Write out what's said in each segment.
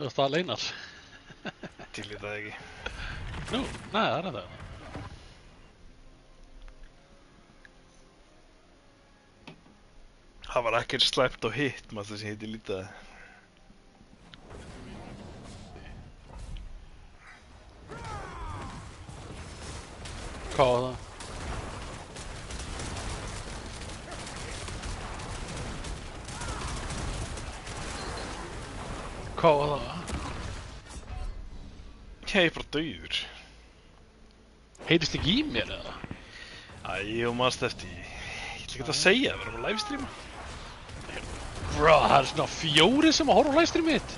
Það leinar. Til í það ekki. Nú, nei, það er það. Það var ekkert slæmt á hitt, maður sem heiti lítið. Hvað var það? Hvað var það? Ég er bara dauður. Heyrist ekki í mér eða? Æ, og maður stefti. Ég ætla ekki að segja, við erum að livestreama. Bro, það er svona 4 sem að horfa á livestreamið mitt.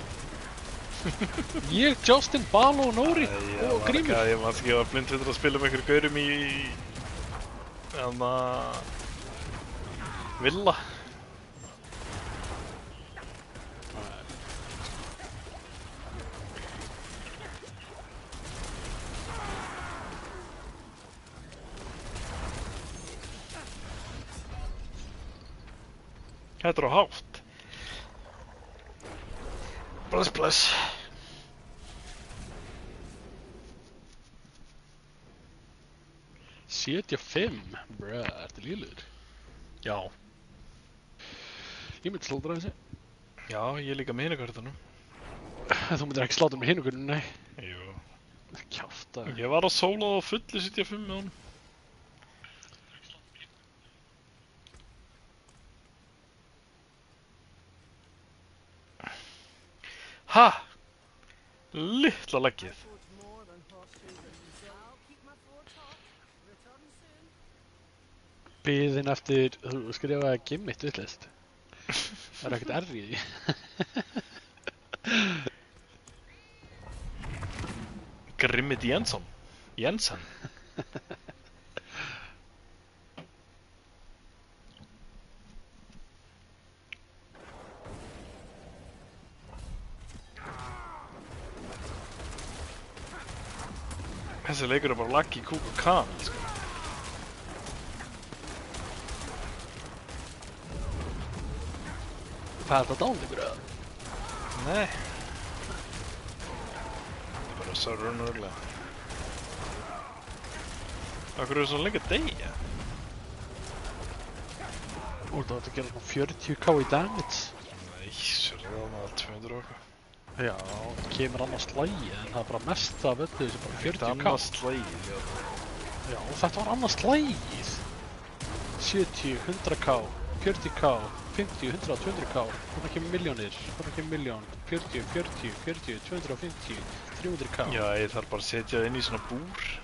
Ég, Justin, Balo, Nóri og Grímur. Ég maður ekki að blindfittur að spila með einhverju gaurum í... Villa. Þetta er á hátt. Bless, bless. Setja 5? Bruh, ertu líður? Já. Ég myndi slátra þessi. Já, ég er líka með hinugörðunum. Þú myndir ekki slátra með hinugurinn, nei. Jú. Kjafta. Ég var að sóla á fullu 75 með honum. Ha! Litla leggið. Biðin eftir, þú skrifaði gimmit vitleist. Það er ekkert R í því. Grimmit Jensson. Jensen. Þessi leikur er bara lagg í kúk og kan, sko. Hvað er þetta dánleikur eða? Nei. Það er bara svo raunverulega. Akkur er svona lengi að deyja? Þú ert að gera svona 40k í damage. Nei, svo er það maður 200 og eitthvað. Já, kemur annars slægi, en það er bara mest af öllu sem bara 40k. Annars slægið, já. Já, þetta var annars slægið. 70, 100k, 40k, 50, 100, 200k. Hvernig kemur miljónir? Hvernig kemur miljón? 40, 40, 40, 250, 300k. Já, ég þarf bara að setja það inn í svona búr.